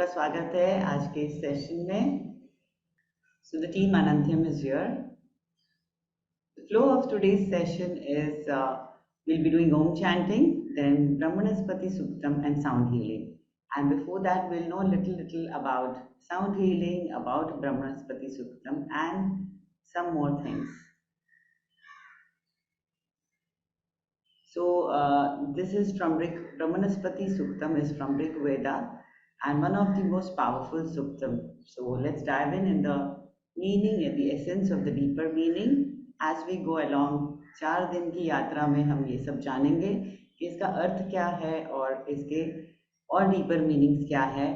सबका स्वागत है आज के इस सेशन में. So the team Anantyam is here. The flow of today's session is we'll be doing Om chanting, then Brahmanaspati Suktam and sound healing. And before that, we'll know little about sound healing, about Brahmanaspati Suktam, and some more things. So this is from Brahmanaspati Suktam is from Rig Veda and one of the most powerful Suktam. So let's dive in the meaning and the essence of the deeper meaning as we go along. 4 दिन की यात्रा में हम ये सब जानेंगे कि इसका अर्थ क्या है और इसके और डीपर मीनिंग्स क्या है.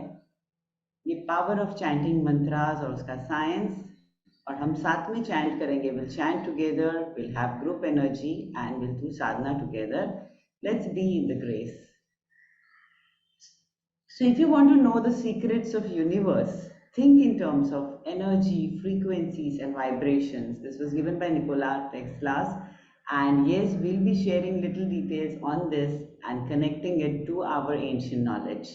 ये पावर ऑफ चैंटिंग मंत्रास और उसका साइंस, और हम साथ में चैंट करेंगे. Will chant together, will have group energy and will do Sadhana together. Let's be in the grace. So if you want to know the secrets of universe, think in terms of energy, frequencies and vibrations. This was given by Nikola Tesla, and yes, we'll be sharing little details on this and connecting it to our ancient knowledge.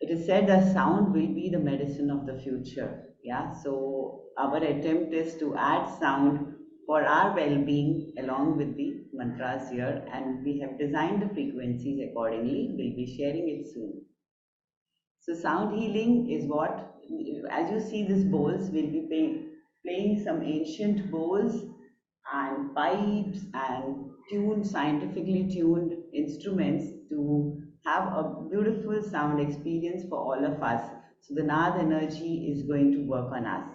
It is said that sound will be the medicine of the future. Yeah, so our attempt is to add sound for our well-being along with the mantras here, and we have designed the frequencies accordingly. We'll be sharing it soon. So sound healing is what, as you see these bowls, we'll be playing some ancient bowls and pipes and scientifically tuned instruments to have a beautiful sound experience for all of us. So the Nad energy is going to work on us.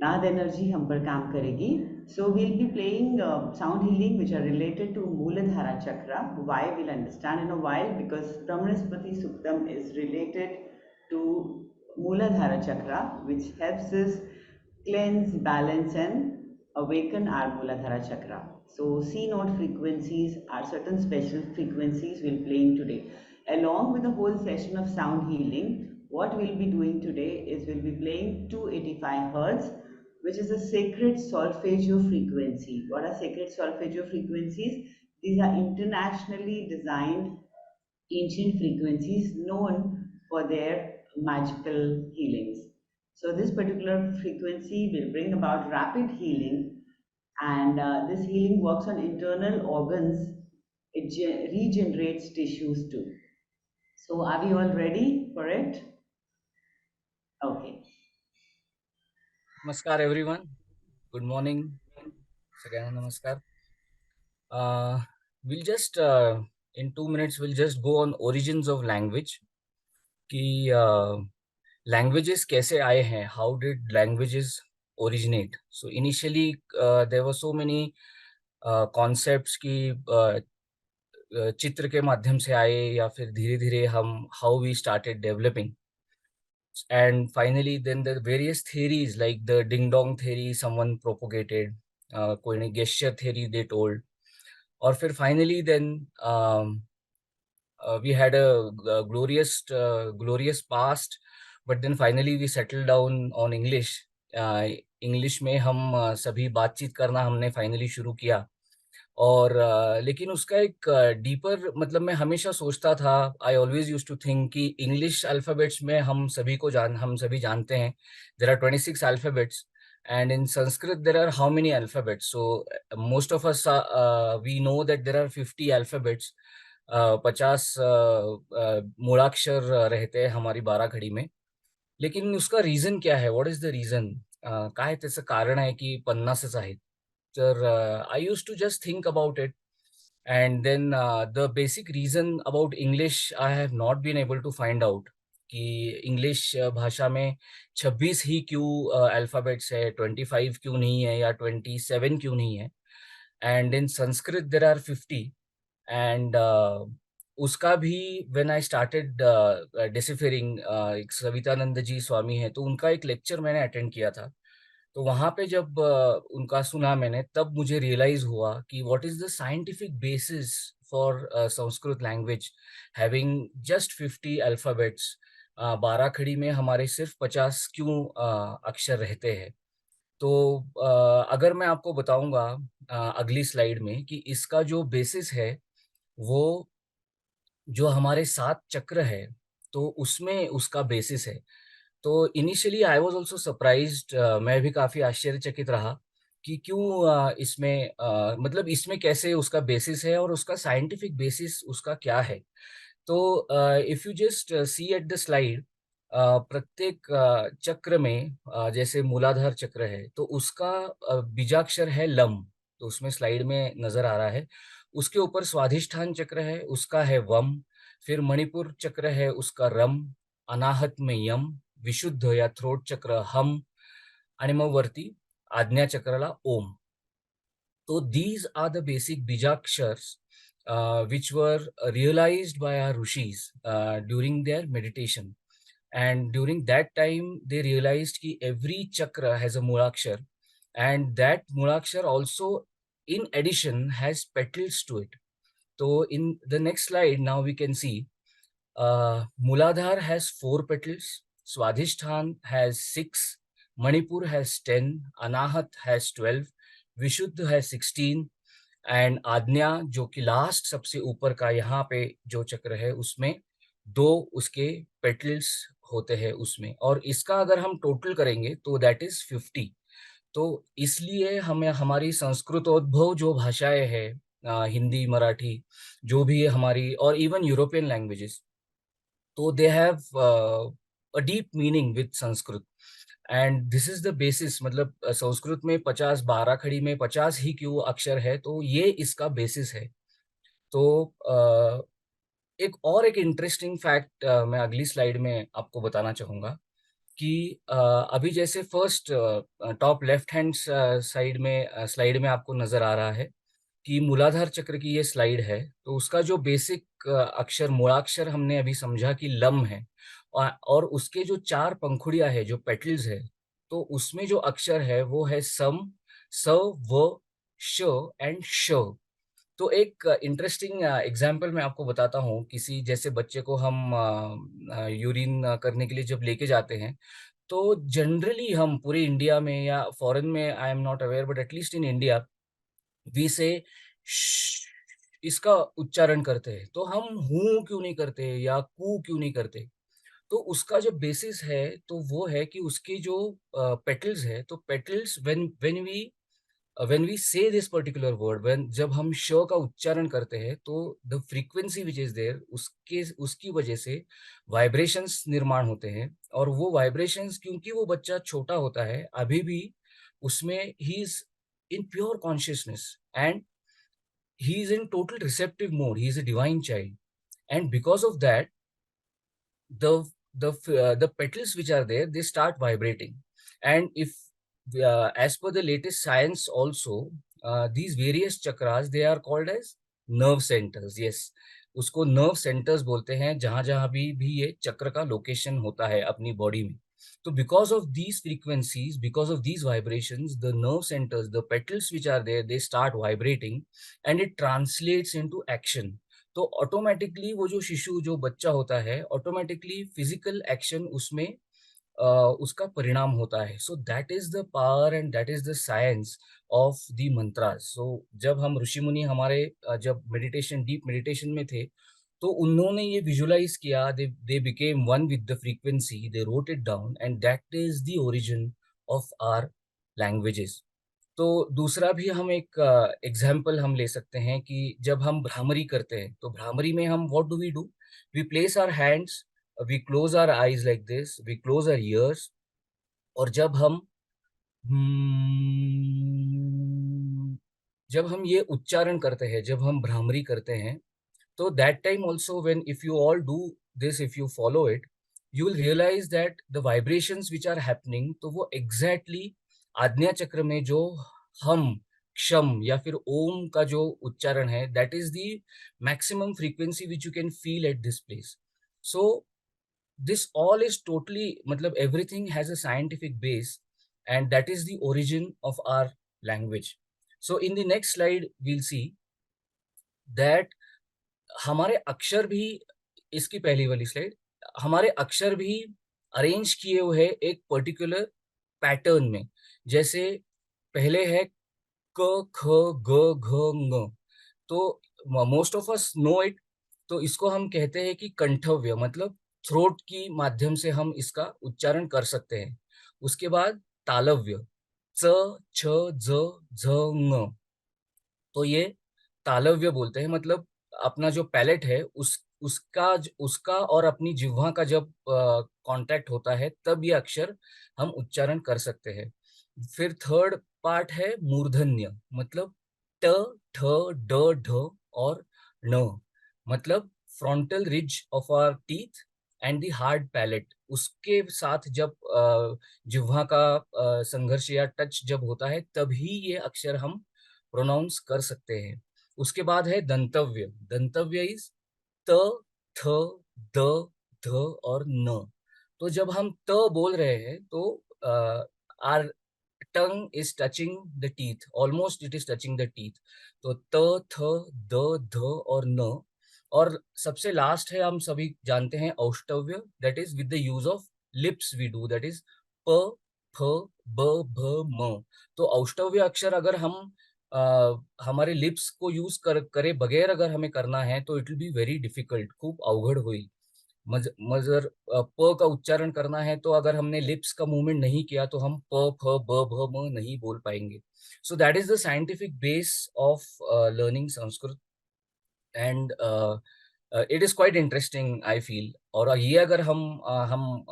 Nad energy हम पर काम करेगी. So we'll be playing sound healing which are related to Mooladhara chakra. Why we'll understand in a while, because Brahmanaspati Suktam is related to Mooladhara chakra, which helps us cleanse, balance and awaken our Mooladhara chakra. So C note frequencies are certain special frequencies we'll playing today. Along with the whole session of sound healing, what we'll be doing today is we'll be playing 285 Hertz, which is a sacred solfeggio frequency. What are sacred solfeggio frequencies? These are internationally designed ancient frequencies known for their magical healings. So this particular frequency will bring about rapid healing, and this healing works on internal organs. It regenerates tissues too. So are we all ready for it? Okay. Namaskar everyone. Good morning. Sagaina namaskar. We'll just in 2 minutes we'll just go on origins of language. कि languages कैसे आए हैं? How did languages originate? So initially there were so many concepts कि चित्र के माध्यम से आए या फिर धीरे-धीरे हम how we started developing. And finally then the various theories like the ding dong theory someone propagated, कोई ने gesture theory they told, और फिर finally then we had a glorious past, but then finally we settled down on English. English में हम सभी बातचीत करना हमने फाइनली शुरू किया. और लेकिन उसका एक डीपर मतलब मैं हमेशा सोचता था, I always used to think कि इंग्लिश अल्फाबेट्स में हम सभी जानते हैं there are 26 alphabets, and in Sanskrit there are how many alphabets? So most of us we know that there are 50 alphabets. 50 मूलाक्षर रहते हैं हमारी 12 घड़ी में. लेकिन उसका रीजन क्या है? What is the reason? काय त्याचं कारण आहे की 50च आहेत? तर I used to just think about it, and then the basic reason about English I have not been able to find out कि इंग्लिश भाषा में 26 ही क्यों अल्फाबेट्स है, 25 क्यों नहीं है या 27 क्यों नहीं है. And in Sanskrit there are 50. And उसका भी व्हेन आई स्टार्टेड डिसिफरिंग, एक सवितानंद जी स्वामी है तो उनका एक लेक्चर मैंने अटेंड किया था. तो वहाँ पे जब उनका सुना मैंने, तब मुझे रियलाइज हुआ कि what is the scientific basis for Sanskrit language having just 50 alphabets. 12 खड़ी में हमारे सिर्फ 50 क्यों अक्षर रहते हैं. तो अगर मैं आपको बताऊंगा अगली स्लाइड में कि इसका जो बेसिस है वो जो हमारे 7 चक्र है, तो उसमें उसका बेसिस है। तो initially I was also surprised, मैं भी काफी आश्चर्यचकित रहा कि क्यों इसमें मतलब इसमें कैसे उसका बेसिस है और उसका साइंटिफिक बेसिस उसका क्या है। तो if you just see at the slide, प्रत्येक चक्र में जैसे मूलाधार चक्र है तो उसका बीजाक्षर है लम, तो उसमें स्लाइड में नजर आ रहा है। उसके ऊपर स्वाधिष्ठान चक्र है, उसका है वम। फिर मणिपुर चक्र है, उसका रम। अनाहत में यम। विशुद्ध या थ्रोट चक्र हम। आणि मग वरती आज्ञा चक्राला ओम. So these are the basic bijakshars which were realized by our rishis during their meditation. And during that time, they realized that every chakra has a mulakshar, and that mulakshar also, in addition, has petals to it. So in the next slide, now we can see Muladhar has 4 petals, Swadhishthan has 6, Manipur has 10, Anahat has 12, विशुद्ध है 16 and आज्ञा जो कि last सबसे ऊपर का यहाँ पे जो चक्र है उसमें 2 उसके पेटल्स होते हैं उसमें, और इसका अगर हम टोटल करेंगे तो दैट इज 50। तो इसलिए हमें हमारी संस्कृतोद्भव जो भाषाएं हैं, हिंदी मराठी जो भी है हमारी, और इवन यूरोपियन लैंग्वेजेस, तो they have a deep meaning with Sanskrit. And this is the basis, मतलब संस्कृत में 50 12 खड़ी में 50 ही क्यों अक्षर है, तो ये इसका बेसिस है। तो एक इंटरेस्टिंग फैक्ट मैं अगली स्लाइड में आपको बताना चाहूंगा कि अभी जैसे first top left hand side में स्लाइड में आपको नजर आ रहा है कि मूलाधार चक्र की ये स्लाइड है, तो उसका जो बेसिक अक्षर मूलाक्षर हमने अभी समझा कि लम है, और उसके जो 4 पंखुड़ियां है जो पेटल्स है, तो उसमें जो अक्षर है वो है सम, स, व, श एंड श। तो एक इंटरेस्टिंग एग्जाम्पल मैं आपको बताता हूँ। किसी जैसे बच्चे को हम यूरिन करने के लिए जब लेके जाते हैं, तो जनरली हम पूरे इंडिया में या फॉरेन में, I am not aware, but at least in India we say इसका उच्चारण करते हैं। तो हम हूं क्यों नहीं करते या कू क्यों नहीं करते? तो उसका जो बेसिस है तो वो है कि उसके जो पेटल्स है, तो petals when we say this particular word, when जब हम श का उच्चारण करते हैं, तो the frequency which is there, उसके उसकी वजह से वाइब्रेशंस निर्माण होते हैं। और वो वाइब्रेशंस, क्योंकि वो बच्चा छोटा होता है अभी भी, उसमें he is in pure consciousness and he is in total receptive mode. He is a divine child, and because of that, the petals which are there, they start vibrating. And if as per the latest science also, these various chakras, they are called as nerve centers. Yes, उसको nerve centers बोलते हैं, जहां जहां भी ये चक्र का location होता है अपनी बॉडी में। तो because of these frequencies, because of these vibrations, the nerve centers, the petals which are there, they start vibrating, and it translates into action. तो ऑटोमेटिकली वो जो शिशु, जो बच्चा होता है, ऑटोमेटिकली फिजिकल एक्शन उसमें उसका परिणाम होता है। So that is the power and that is the science of the mantras. सो जब हम ऋषि मुनि हमारे जब मेडिटेशन, डीप मेडिटेशन में थे, तो उन्होंने ये विजुलाइज किया, they became one with the frequency, they wrote it down, and that is the origin of our languages. तो दूसरा भी हम एक एग्जाम्पल हम ले सकते हैं कि जब हम भ्रामरी करते हैं, तो भ्रामरी में हम what do, we place our hands, we close our eyes like this, we close our ears, और जब हम ये उच्चारण करते हैं, जब हम भ्रामरी करते हैं, तो that time also when if you all do this, if you follow it, you will realise that the vibrations which are happening, तो वो एग्जैक्टली आज्ञा चक्र में जो हम, क्षम या फिर ओम का जो उच्चारण है, that is the maximum frequency which you can feel at this place. So this all is totally, matlab everything has a scientific base, and that is the origin of our language. So in the next slide we'll see that हमारे अक्षर भी, इसकी पहली वाली slide, हमारे अक्षर भी arrange किए हुए हैं एक पर्टिकुलर पैटर्न में। जैसे पहले है क, ख, ग, घ, ng, तो most of us know it. तो इसको हम कहते हैं कि कंठव्य, मतलब थ्रोट की माध्यम से हम इसका उच्चारण कर सकते हैं। उसके बाद तालव्य, च, छ, ज, झ, ङ। तो ये तालव्य बोलते हैं, मतलब अपना जो पैलेट है उसका और अपनी जिह्वा का जब कांटेक्ट होता है तब ये अक्षर हम उच्चारण कर सकते हैं। फिर थर्ड पार्ट है मूर्धन्य, मतलब ट, ठ, ड, ढ और ण, मतलब frontal ridge of our teeth and the hard palate. उसके साथ जब जिह्वा का संघर्ष या टच जब होता है तभी ये अक्षर हम प्रोनाउंस कर सकते हैं। उसके बाद है दंतव्य। दंतव्य इज त, थ, द, ध और न। तो जब हम त बोल रहे हैं तो are tongue is touching the teeth, almost it is touching the teeth. तो त, थ, द, ध और न। और सबसे लास्ट है, हम सभी जानते हैं, औष्टव्य, that is with the use of lips we do, that is प, फ, ब, भ, म। तो औष्टव्य अक्षर अगर हम हमारे लिप्स को यूज करे बगैर अगर हमें करना है तो it will be very difficult, खूब अवघड़ हुई। मगर प का उच्चारण करना है तो अगर हमने लिप्स का मूवमेंट नहीं किया तो हम प, फ, ब, भ, म नहीं बोल पाएंगे। सो that is the scientific base of learning Sanskrit. And it is quite interesting I feel. और ये अगर हम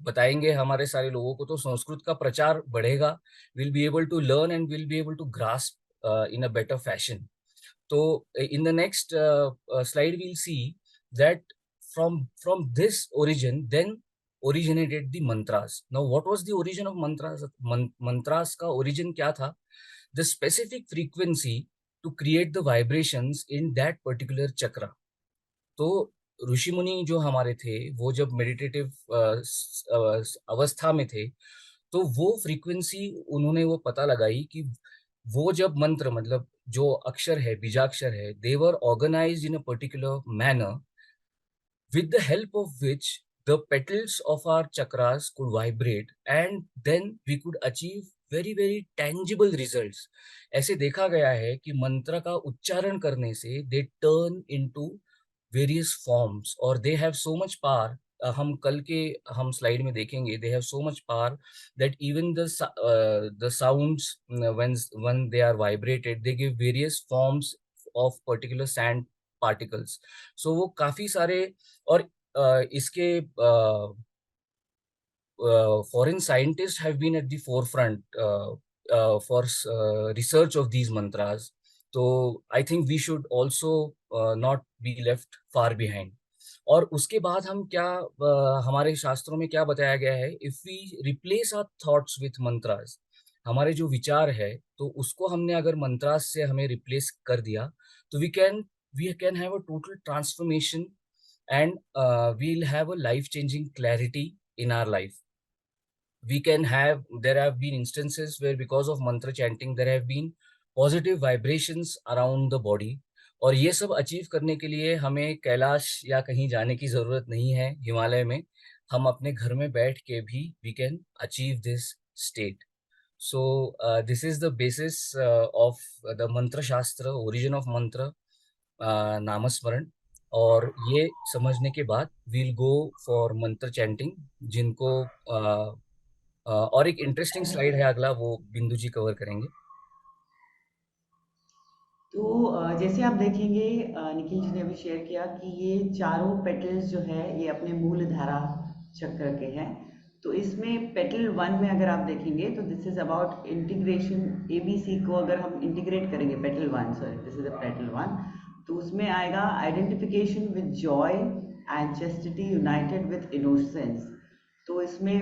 बताएंगे हमारे सारे लोगों को तो संस्कृत का प्रचार बढ़ेगा, will be able to learn and will be able to grasp in a better fashion. तो in the next slide we'll see that from this origin then originated the mantras. Now what was the origin of mantras? Mantras का origin क्या था? The specific frequency to create the vibrations in that particular chakra. तो ऋषि मुनि जो हमारे थे वो जब मेडिटेटिव अवस्था में थे तो वो फ्रीक्वेंसी उन्होंने वो पता लगाई कि वो जब मंत्र, मतलब जो अक्षर है, बीजाक्षर है, they were organised in a particular manner with the help of which the petals of our chakras could vibrate and then we could achieve very very tangible results. ऐसे देखा गया है कि मंत्र का उच्चारण करने से they turn into various forms और they have so much power. हम कल के हम स्लाइड में देखेंगे, they have so much power that even the sounds when they are vibrated they give various forms of particular sand particles. So वो काफी सारे और इसके foreign scientists have been at the forefront for research of these mantras. So I think we should also not be left far behind. और उसके बाद हम क्या हमारे शास्त्रों में क्या बताया गया है, if we replace our thoughts with mantras, हमारे जो विचार है तो उसको हमने अगर मंत्रास से हमें रिप्लेस कर दिया तो we can have a total transformation and we'll have a life changing clarity in our life. There have been instances where because of mantra chanting there have been positive vibrations around the body. और ये सब achieve करने के लिए हमें कैलाश या कहीं जाने की जरूरत नहीं है, हिमालय में हम अपने घर में बैठ के भी we can achieve this state. So this is the basis of the mantra shastra, origin of mantra, नामस्मरण. और ये समझने के बाद वील गो फॉर मंत्र चैंटिंग, जिनको और एक इंटरेस्टिंग स्लाइड है अगला, वो बिंदु जी कवर करेंगे. तो जैसे आप देखेंगे, निखिल जी ने अभी शेयर किया कि ये चारों पेटल्स जो है ये अपने मूल धारा चक्र के हैं। तो इसमें पेटल वन में अगर आप देखेंगे तो this is about integration, ABC को अगर हम इंटीग्रेट करेंगे, petal one, sorry this is the petal one, तो उसमें आएगा identification with Joy and chastity United with innocence. तो इसमें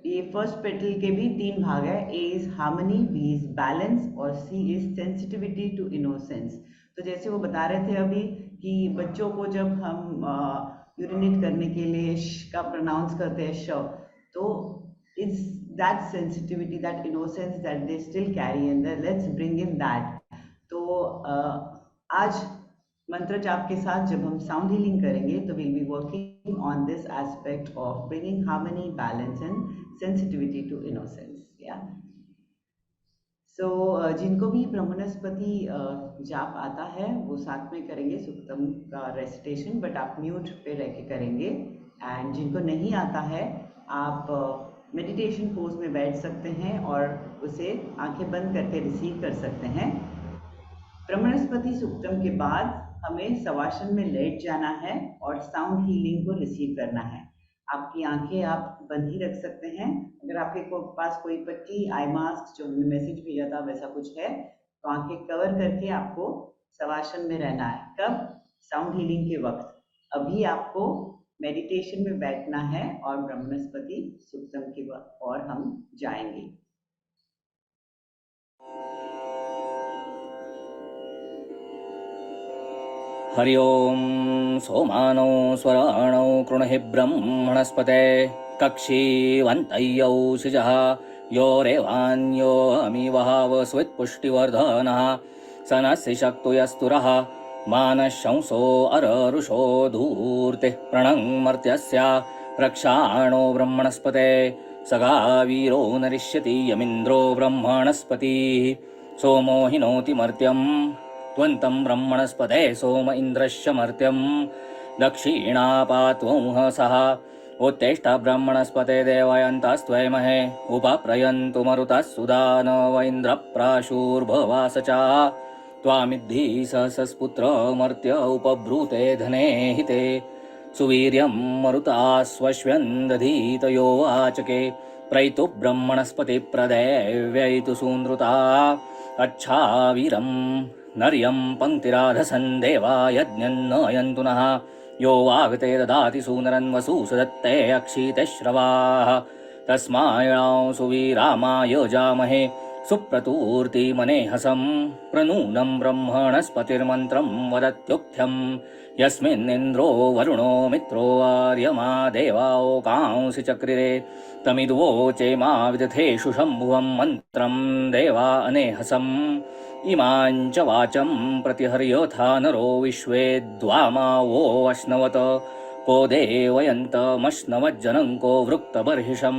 ये फर्स्ट पेटल के भी तीन भाग है। A is harmony, B is balance और C is sensitivity to innocence. तो जैसे वो बता रहे थे अभी कि बच्चों को जब हम यूरिनेट करने के लिए श का प्रोनाउंस करते हैं, श, तो is that sensitivity, that innocence that they still carry in, let's bring in that. तो आज मंत्र जाप के साथ जब हम साउंड हीलिंग करेंगे तो will be working on this aspect of bringing harmony, balance and sensitivity to innocence, या सो जिनको भी ब्रह्मणस्पति जाप आता है वो साथ में करेंगे सुक्तम का रेसिटेशन, बट आप म्यूट पे रह के करेंगे एंड जिनको नहीं आता है आप मेडिटेशन पोज में बैठ सकते हैं और उसे आंखें बंद करके रिसीव कर सकते हैं। ब्रह्मणस्पति सूक्तम के बाद हमें शवासन में लेट जाना है और साउंड हीलिंग को रिसीव करना है। आपकी आंखें आप बंद ही रख सकते हैं। अगर आपके पास कोई पट्टी, आई मास्क जो हमने मैसेज भेजा था वैसा कुछ है तो आंखें कवर करके आपको शवासन में रहना है। कब? साउंड हीलिंग के वक्त। अभी आपको मेडिटेशन में बैठना है और ब्रह्मणस्पति सूक्तम की ओर हम जाएंगे। हरि ओम सोमानो स्वराणो कृणहि ब्रह्मणस्पते कक्षीवन्तय्यौ शिजः यो रेवान्यो अमी वहाव स्वित्पुष्टिवर्धनः सनस्य शक्तो यस्तुरः मानशंसो अररुषो धूर्तिः प्रणङ्मर्त्यस्य रक्षाणो ब्रह्मणस्पते सगा वीरो नरिष्यति यमिन्द्रो ब्रह्मणस्पतिः सोमो हिनोति मर्त्यम् त्वन्तं ब्रह्मणस्पते सोम इन्द्रस्य मर्त्यं दक्षिणापात्वंहसः उत्तिष्ठ ब्रह्मणस्पते देवयन्तस्त्वमहे उपप्रयन्तु मरुतः सुदानव इन्द्रप्राशुर्भवास च त्वामिद्धि सहसस्पुत्रमर्त्य उपब्रूते धने हिते सुवीर्यं मरुतास्वश्व्यन्दधीतयो वाचके प्रैतु ब्रह्मणस्पतिप्रदेव्यैतु सूनृता अच्छावीरं नर्यं पङ्क्तिराधसन् देवा यज्ञन्नयन्तु नः यो वागते ददाति सूनरन्वसु सदत्ते अक्षिते श्रवाः तस्मायं सुवीरामाय जामहे सुप्रतूर्तिमनेहसं प्रनूनं ब्रह्मणस्पतिर्मन्त्रं वदत्युक्थ्यं यस्मिन्निन्द्रो वरुणो मित्रो आर्यमा देवाओकांसि चक्रिरे तमिद्वोचेमा विदथेषु शम्भुवं मन्त्रं देवा अनेहसम् इमाञ्च वाचं प्रतिहर्योथा नरो विश्वे द्वामावो अश्नवत को देवयन्तमश्नवज्जनङ्को वृक्तबर्हिषं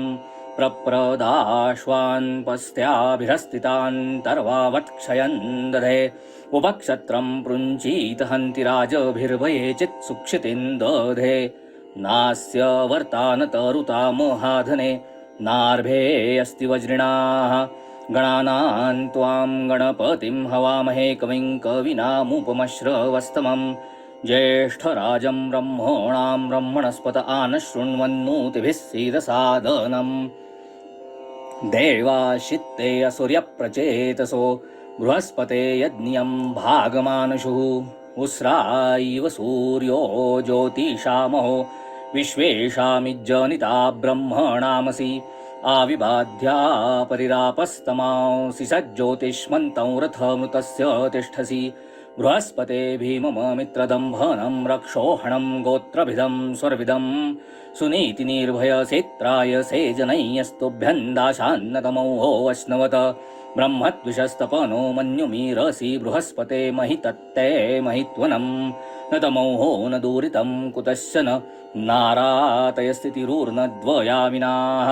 प्रप्रदाश्वान् पस्त्याभिरस्तितान् तर्वावत्क्षयन् दधे उपक्षत्रं पृञ्चीत हन्ति राजभिर्भये चित्सुक्षितिं दधे नास्य वर्तान तरुता मोहाधने नार्भे अस्ति वज्रिणाः गणानां त्वां गणपतिं हवामहे कविं कविनामुपमश्रवस्तमं ज्येष्ठराजं ब्रह्मणां ब्रह्मणस्पत आनशृण्वन्नोतिभिः सीदसादनम् देवाशित्ते असुर्यप्रचेतसो बृहस्पते यज्ञं भागमानशुः उस्रा इव सूर्यो ज्योतिषामहो विश्वेषामिज्जनिता ब्रह्मणामसि आविबाध्या परिरापस्तमांसि सज्ज्योतिष्मन्तं रथमृतस्य तिष्ठसि बृहस्पते भीमममित्रदम्भनं रक्षोहणं गोत्रभिदं स्वर्विदं सुनीतिनिर्भयसेत्राय सेजनैस्तुभ्यन्दाशान्नतमो वैष्णवत ब्रह्मद्विषस्तपनो मन्युमीरसि बृहस्पते महितत्ते महित्वनं न तमोहो न दूरितं कुतश्च न नारातयस्थितिरूर्नद्वयामिनाः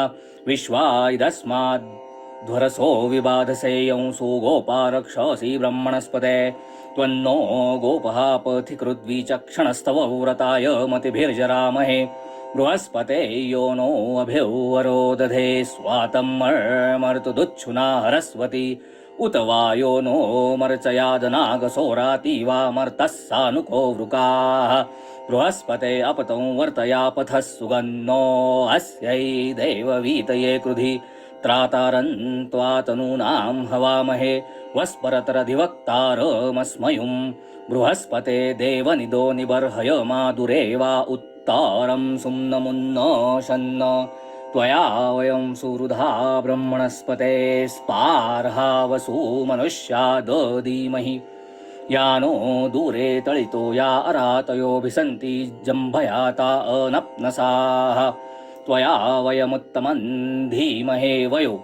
विश्वायदस्माद्ध्वरसो विबाधसेयं सुगोपारक्षसि ब्रह्मणस्पते त्वन्नो गोपः पथिकृद्विचक्षणस्तव व्रताय मतिभिर्जरामहे बृहस्पते यो नो अभिवरो दधे स्वातं मर्तुदुच्छुना हरस्वती उत वा यो नो मर्चयादनागसोराति वा मर्तः सानुको वृकाः बृहस्पते अपतं वर्तयापथः सुगन्नो अस्यै देववीतये कृधि त्रातारं त्वातनूनां हवामहे वस्परतरधिवक्तारमस्मयुं बृहस्पते देवनिदो निबर्हय मादुरे वा उत्तारं सुम्नमुन्नशन्न त्वया वयं सुहृदा ब्रह्मणस्पते स्पार्हा वसु मनुष्या दधीमहि यानो दूरे तळितो या अरातयोभिसन्ति जम्भयाता अनप्नसाः त्वया वयमुत्तमं धीमहे वयो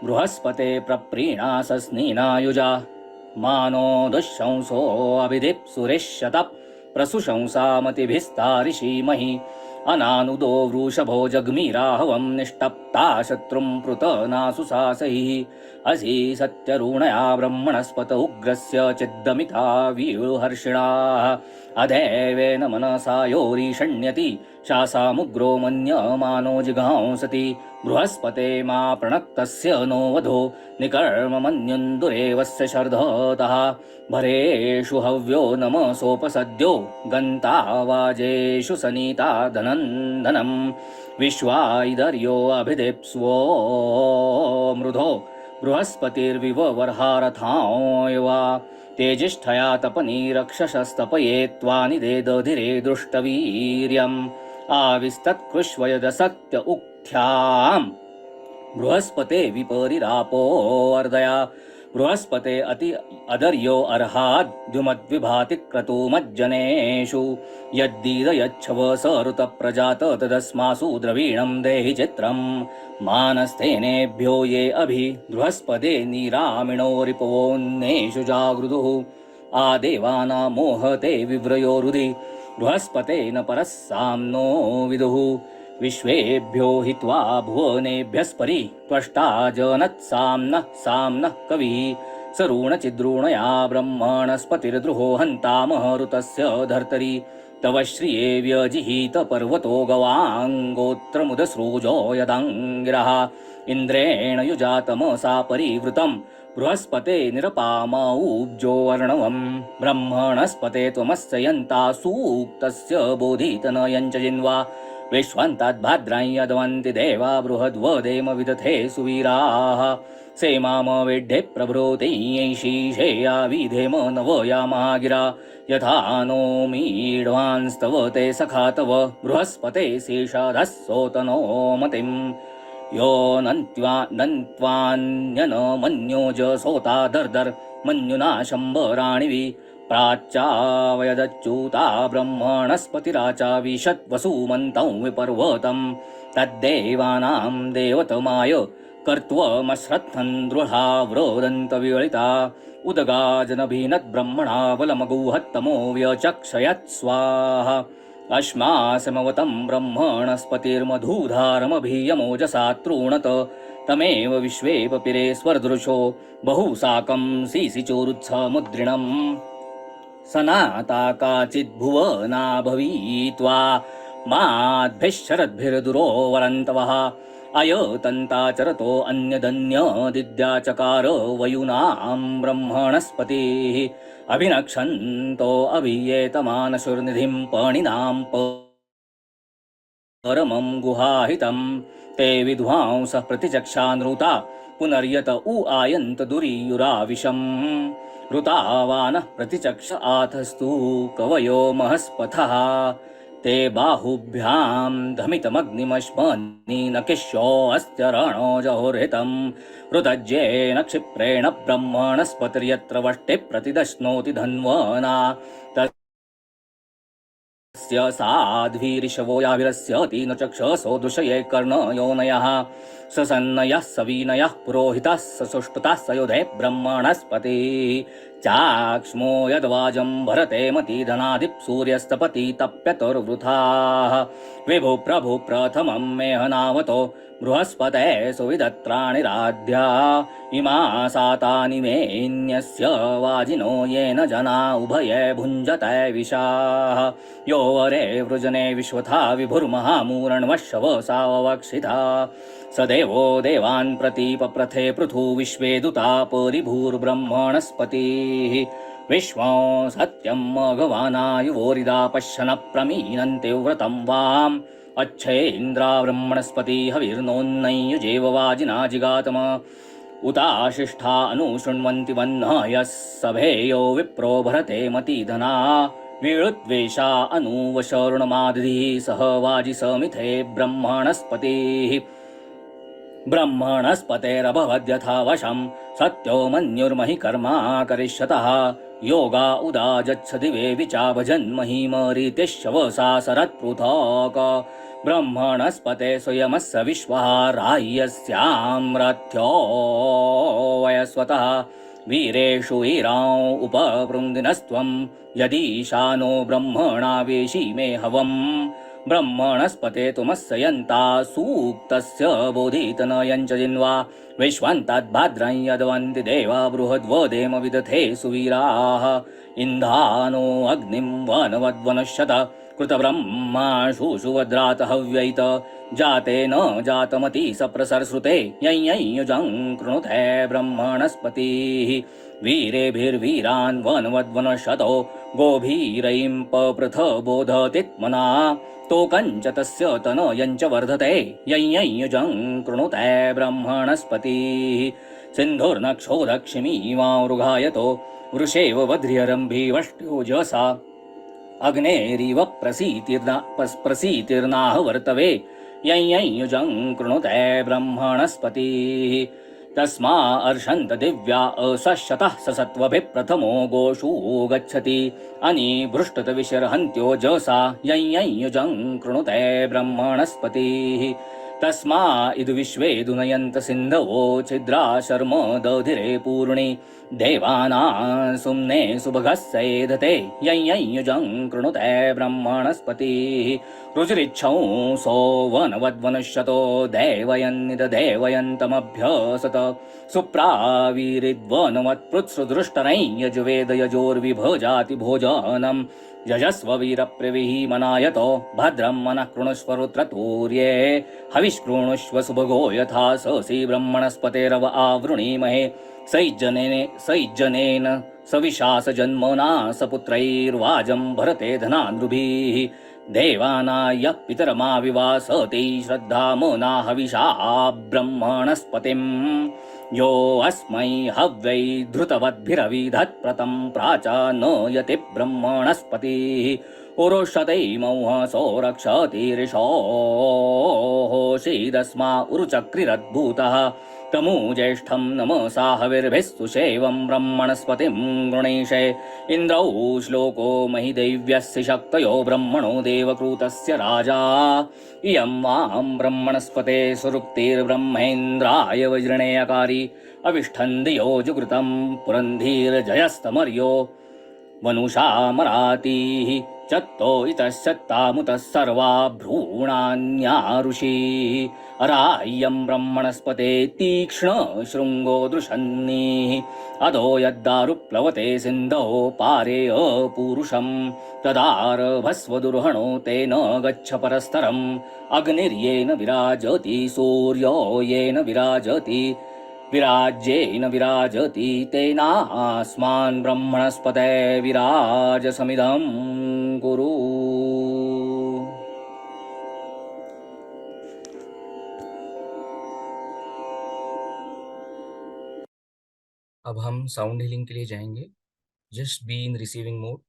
बृहस्पते प्रप्रीणासस्नीनायुजा मानो दुःशंसो अभिदिप्सुरिष्यत प्रसुशंसामतिभिस्तारिषीमहि अनानुदो वृषभो जग्मीराहवं निष्टप्ता शत्रुं पृतनासुसासैः असि सत्यरुणया ब्रह्मणस्पत उग्रस्य चिद्दमिता वीळुहर्षिणाः अदेवेन मनसा योरीषण्यति शासामुग्रो मन्यमानो जिघांसति बृहस्पते मा प्रणक्तस्य नो वधो निकर्म मन्युन्दुरेवस्य शर्धतः भरेषु हव्यो नमसोपसद्यो गन्ता वाजेषु सनीता धनन्दनम् विश्वाइदर्यो अभिदेप्स्वो मृधो बृहस्पतिर्विववर्हारथांयवा तेजिष्ठया तपनी रक्षसस्तपये त्वानिदेदधिरे दृष्टवीर्यम् आविस्तत्कृष्वयदसत्य उक्थ्याम् बृहस्पते विपरिरापोऽर्दया बृहस्पते अति अदर्यो अर्हाद्युमद्विभाति क्रतुमज्जनेषु यद्दीदयच्छव सऋतप्रजात तदस्मासु द्रवीणं देहि चित्रम् मानस्थेनेभ्यो ये अभि बृहस्पते नीरामिणो रिपवोन्नेषु जागृदुः आदेवाना मोहते विव्रयो रुधि बृहस्पतेन परः साम्नो विदुः विश्वेभ्यो हित्वा भुवनेभ्यस्परि त्वष्टा जनत्साम्नः साम्नः कविः सरुणचिद्रुणया ब्रह्मणस्पतिर्द्रुहो हन्तामः ऋतस्य धर्तरि तव श्रिये व्यजिहीत पर्वतो गवाङ्गोत्रमुदसृजो यदाङ्गिरः इन्द्रेण युजातमसा परिवृतं बृहस्पते निरपामौब्जो वर्णवम् ब्रह्मणस्पते त्वमस्य यन्ता सूक्तस्य बोधितनयञ्च जिन्वा विश्वान्ताद्भाद्रां यद्वन्ति देवा बृहद्वदेम विदथे सुवीराः सेमामवेड्ढे प्रभृतैशीषेया विधेम नवयामागिरा यथा नो मीढ्वांस्तव ते सखा तव बृहस्पते शेषाधः सोतनो मतिम् यो नन्त्वान्यन मन्योज सोता दर्दर् मन्युना शम्बराणिवि प्राच्चावयदच्युता ब्रह्मणस्पतिराचा विशद्वसुमन्तं विपर्वतं तद्देवानां देवतमाय कर्त्वमश्रद्धन् दृढा व्रोदन्तविवलिता उदगा जनभिनद्ब्रह्मणा बलमगुहत्तमो व्यचक्षयत् स्वाहा अश्मासमवतं ब्रह्मणस्पतिर्मधुधारमभियमोजसा तृणत तमेव विश्वे पपिरे स्वरदृशो बहुसाकं सीसिचोरुत्समुद्रिणम् सनाता काचिद्भुवना भवीत्वा माद्भिश्शरद्भिर्दुरो वरन्तवः अयतन्ताचरतो अन्यदन्यदिद्याचकार वयुनां ब्रह्मणस्पतिः अभिनक्षन्तो अभियेतमानशुर्निधिं पणिनां परमं गुहाहितं ते विद्वांसः प्रतिचक्षानृता पुनर्यत उ आयन्त दुरीयुराविशम् ऋतावानः प्रतिचक्ष आथस्तु कवयो महस्पथः ते बाहुभ्यां धमितमग्निमश्मनीनकिश्योऽस्त्य रणो जहोर्हितं ऋतज्येन क्षिप्रेण ब्रह्मणस्पतिर्यत्र वष्टे प्रतिदश्नोति धन्वना तस्य साध्वीरिषवो याभिरस्यति न चक्षसो दृशये कर्णयोनयः ससन्नयः सवीनयः पुरोहितः ससुष्टुतः सयोधे ब्रह्मणस्पतिः चाक्ष्मो यद्वाजं भरते मतिधनादिप्सूर्यस्तपति तप्यतुर्वृथाः विभु प्रभु प्रथमं मेहनावतो बृहस्पते सुविदत्राणिराध्या इमा सातानि मेऽन्यस्य वाजिनो येन जना उभये भुञ्जते विशाः यो वरे वृजने विश्वथा विभुर्महामूरणवशव साववक्षिता स देवो देवान् प्रतीपप्रथे पृथु विश्वे दूता परिभूर्ब्रह्मणस्पतिः विश्वं सत्यं मघवानायुवोरिदा पश्यन् प्रमीनन्ते व्रतं वाम् अच्छेन्द्रा ब्रह्मणस्पति हविर्नोन्नयुजेव वाजिना जिगातम उताशिष्ठा अनुशृण्वन्ति वह्नयः सभेयो विप्रो भरते मतिधना वीळुद्वेषा अनुवशरुणमादिः सह वाजि समिथे ब्रह्मणस्पतिः ब्रह्मणस्पतेरभवद्यथा वशं सत्यो मन्युर्महि कर्मा करिष्यतः योगा उदाजच्छ दिवे विचा भजन्महिमरीतिश्शवसा सरत्पृथक् ब्रह्मणस्पते स्वयमस्य विश्वः राह्यस्याम्रथ्यो वयस्वतः वीरेषु वीरां उपपृङ्गिनस्त्वं यदीशानो ब्रह्मणा वेशी मे हवम् ब्रह्मणस्पते तुमस्य यन्ता सूक्तस्य बोधितनयञ्च जिन्वा विश्वान्ताद्भाद्रं यद्वन्ति देवा बृहद्वदेम विदथे सुवीराः इन्धानो अग्निं वनवद्वनश्यत कृतब्रह्माशु सुभद्रात हव्यैत जातेन जातमति सप्रसरश्रुते यञ्यञ्युजं कृणुते ब्रह्मणस्पतिः वीरेभिर्वीरान् वनवद्वनशतो गोभीरैं पपृथ बोधतित्मना तोकञ्च तस्य तनयञ्च वर्धते यञ्यञ्युजं कृणुते ब्रह्मणस्पतिः सिन्धुर्नक्षोदक्षिमीमावृगायतो वृषेव वध्र्यरम्भीवष्ट्योजसा अग्नेरिव प्रसीतिर्नाह वर्तवे यञ्यञ्युजं कृणुते ब्रह्मणस्पतिः तस्मा अर्षन्त दिव्या असशतः ससत्वभिः प्रथमो गोषु गच्छति अनिभृष्टत विशर्हन्त्योजसा यञ्यञ्युजं कृणुते ब्रह्मणस्पतिः तस्मा इदु विश्वे दुनयन्त सिन्धवो छिद्रा शर्म दधिरे पूर्णे देवानां सुम्ने सुभगस्येधते यञ्यञ्युजं कृणुते ब्रह्मणस्पतिः रुचिरिच्छंसो वनवद्वनुष्यतो देवयन्निददेवयन्तमभ्यसत सुप्रावीरिद्वनमत्पृत्सुदृष्टनै यजुवेद यजोर्विभजाति भोजनं यजस्व वीरप्रविहीमनायतो भद्रं मनः कृणुष्व रुद्रतूर्ये हविष्कृणुष्व सुभगो यथा ससि ब्रह्मणस्पतेरव आवृणीमहे सैज्जनेन सविशास जन्मना सपुत्रैर्वाजं भरते धनानृभिः देवानाय पितरमाविवासते श्रद्धामना हविषा ब्रह्मणस्पतिं यो अस्मै हव्यै धृतवद्भिरविधत्प्रतं प्राचानयति ब्रह्मणस्पतिः उरुषते मौहसो रक्षतिरिषोषीदस्मा उरुचक्रिरद्भूतः तमूज्येष्ठं नमसा हविर्भिस्तु सेवं ब्रह्मणस्पतिं गृणीषे इन्द्रौ श्लोको महिदैव्यस्य शक्तयो ब्रह्मणो देवकृतस्य राजा इयं वां ब्रह्मणस्पते सुरुक्तिर्ब्रह्मेन्द्राय वज्रणेयकारी अविष्ठन्दियो जुगृतं पुरन्धीर्जयस्तमर्यो वनुषामरातिः चत्तो इतश्चत्तामुतः सर्वा भ्रूणान्यारुषिः अराह्यं ब्रह्मणस्पते तीक्ष्ण शृङ्गो दृशन्निः अधो यद्दारुप्लवते सिन्धो पारे अपूरुषं तदारभस्वदुर्हणो तेन गच्छ परस्तरम् अग्निर्येन विराजति सूर्यो येन विराजति विराज्येन विराजति तेनास्मान् ब्रह्मणस्पते विराजसमिदं कुरु। अब हम साउंड हीलिंग के लिए जाएंगे. Just be in receiving mode.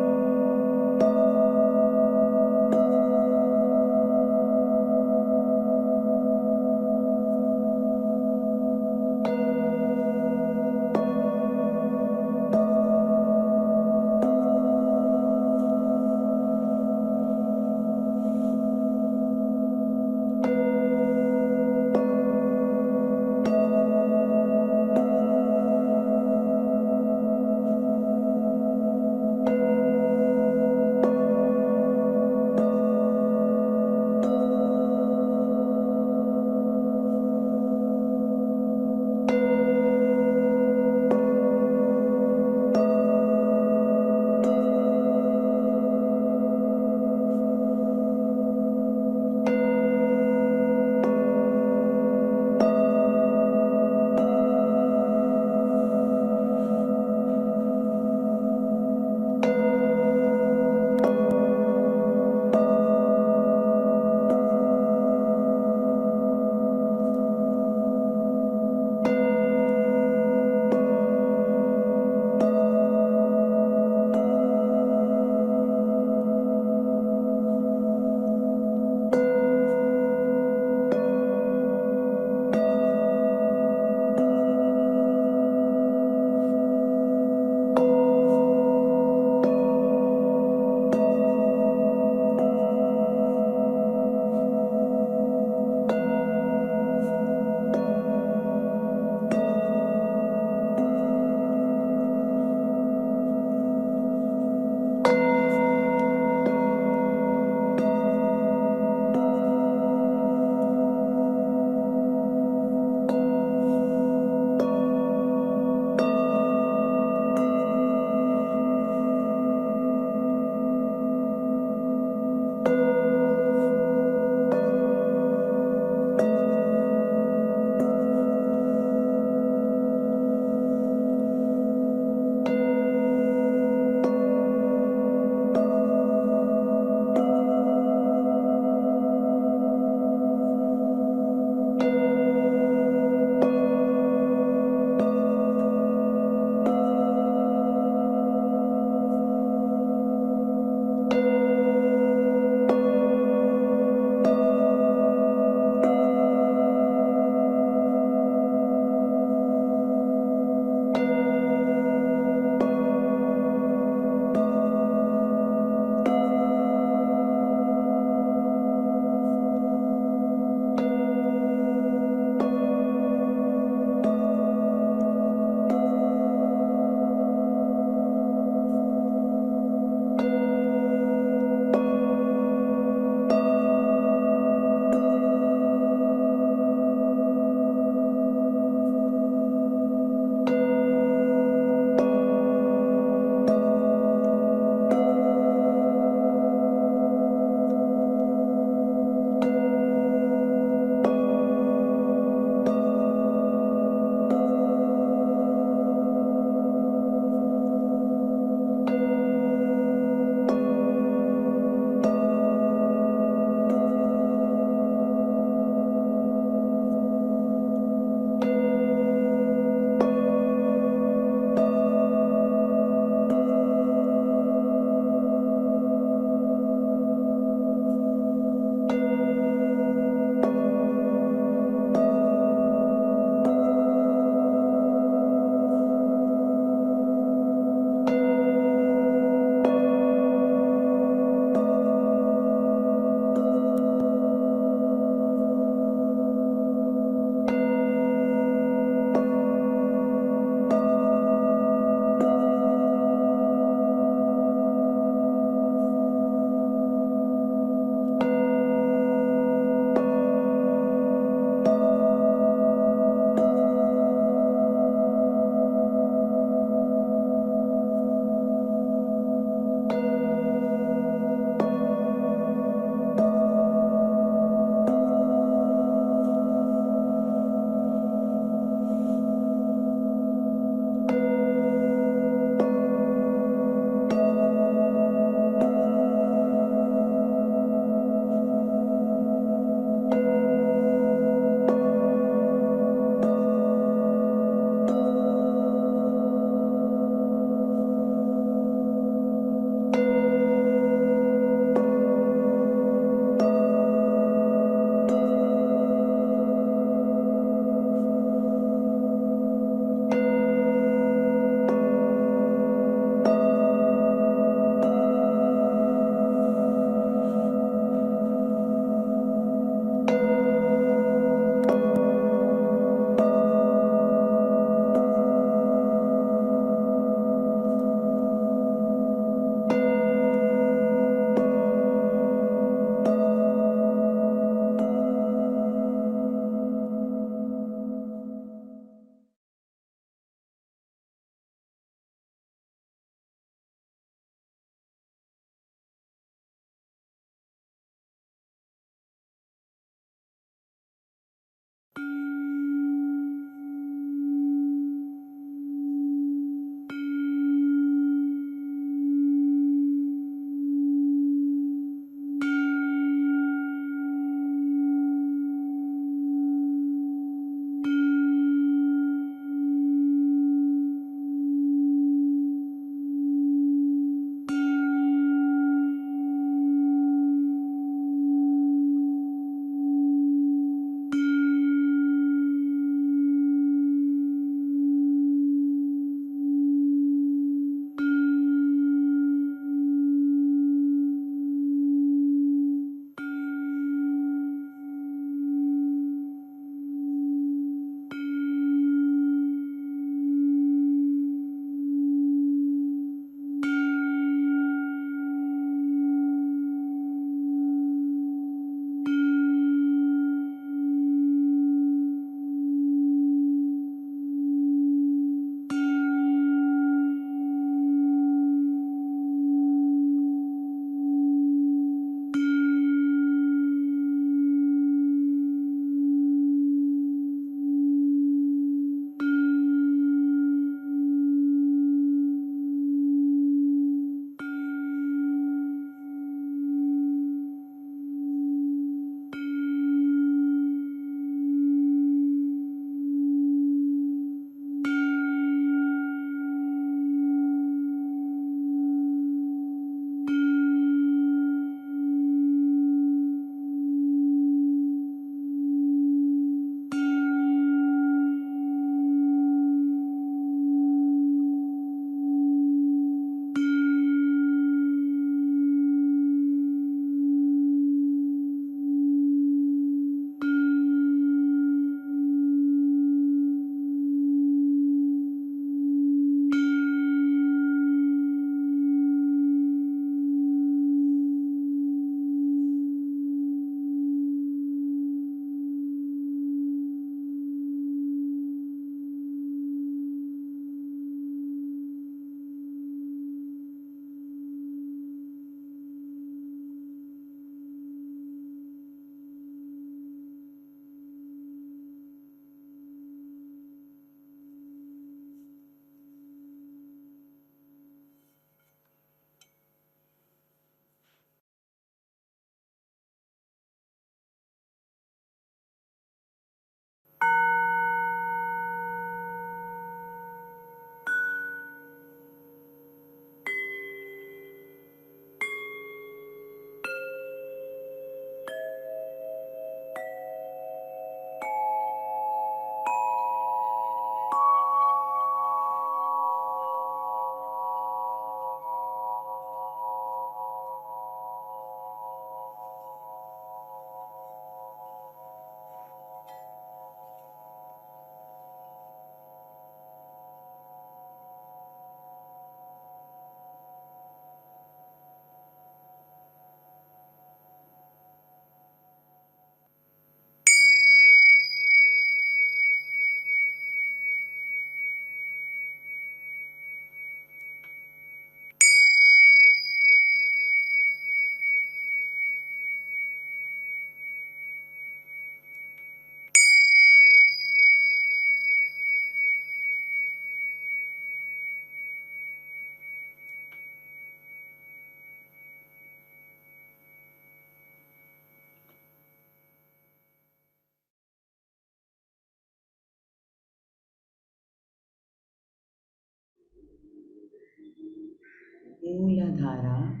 Mooladhara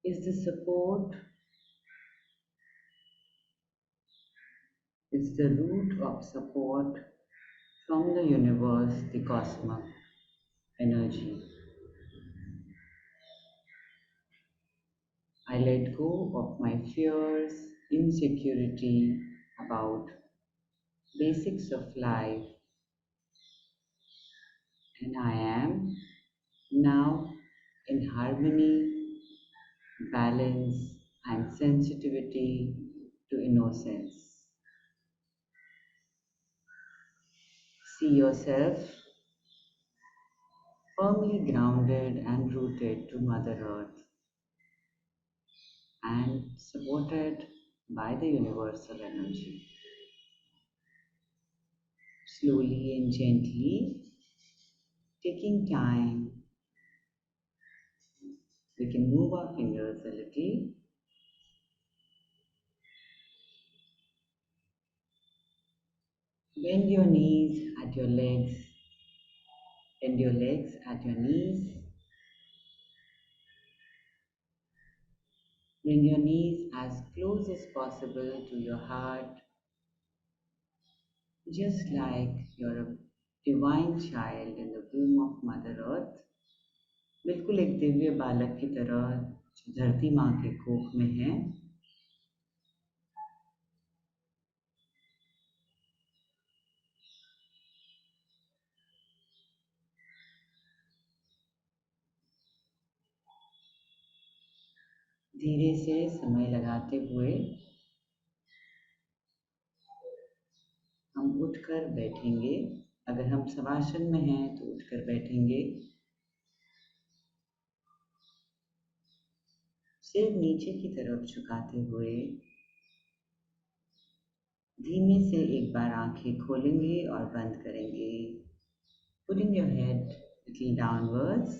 is the support, it's the root of support from the universe, the cosmic energy. I let go of my fears, insecurity about basics of life, and I am now in harmony, balance, and sensitivity to innocence. See yourself firmly grounded and rooted to Mother Earth and supported by the universal energy. Slowly and gently, taking time, we can move our fingers a little. Bend your knees at your legs, bend your legs at your knees. Bring your knees as close as possible to your heart, just like you're a divine child in the womb of Mother Earth. बिल्कुल एक दिव्य बालक की तरह जो धरती माँ के कोख में है. धीरे से समय लगाते हुए हम उठकर बैठेंगे. अगर हम शवासन में हैं तो उठकर बैठेंगे. सिर नीचे की तरफ झुकाते हुए धीमे से एक बार आंखें खोलेंगे और बंद करेंगे. Putting your head little downwards,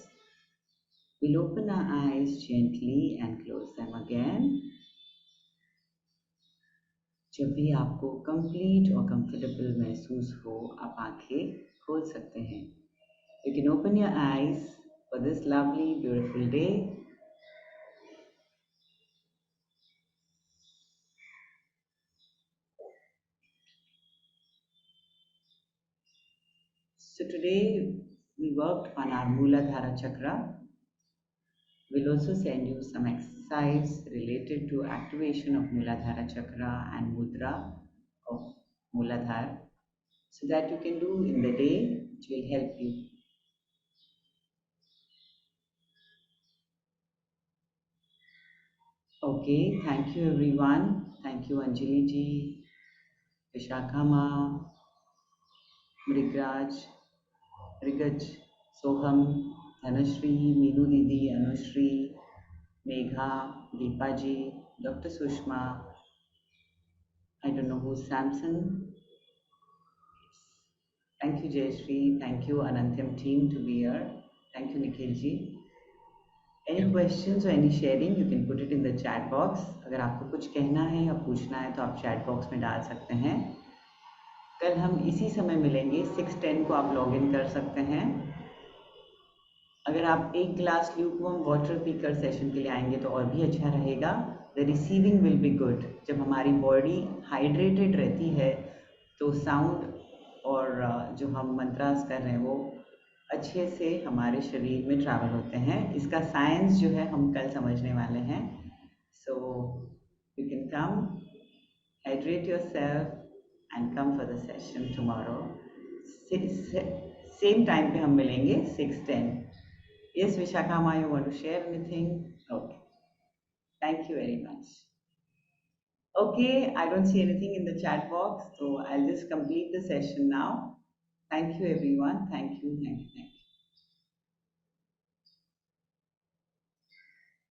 we'll open our eyes gently and close them again. जब भी आपको कंप्लीट और कंफर्टेबल महसूस हो, आप आंखें खोल सकते हैं. You can open your eyes for this lovely, beautiful day. So today we worked on our Mooladhara chakra. We'll also send you some exercise related to activation of Mooladhara chakra and mudra of Mooladhara so that you can do in the day, which will help you. Okay, thank you everyone. Thank you Anjali ji, Vishakha ma, Mrigraj, Mrigaj, Soham, Dhanashri, Meenu Didi, Anushri, Megha, Deepa ji, Dr. Sushma, I don't know who's Samson. Thank you Jayashree, thank you Anantyam team to be here. Thank you Nikhil ji. Any questions or any sharing, you can put it in the chat box. अगर आपको कुछ कहना है या पूछना है तो आप chat box में डाल सकते हैं. कल हम इसी समय मिलेंगे. 6:10 को आप लॉग इन कर सकते हैं. अगर आप एक ग्लास ल्यूकवार्म वाटर पीकर सेशन के लिए आएंगे तो और भी अच्छा रहेगा. The receiving will be good. जब हमारी बॉडी हाइड्रेटेड रहती है तो साउंड और जो हम मंत्रास कर रहे हैं वो अच्छे से हमारे शरीर में ट्रैवल होते हैं. इसका साइंस जो है हम कल समझने वाले हैं. So you can come, hydrate yourself and come for the session tomorrow. Same time पे हम मिलेंगे 6:10. Yes, Vishakha, you want to share anything? Okay. Thank you very much. Okay, I don't see anything in the chat box, so I'll just complete the session now. Thank you, everyone. Thank you. Thank you. Thank you.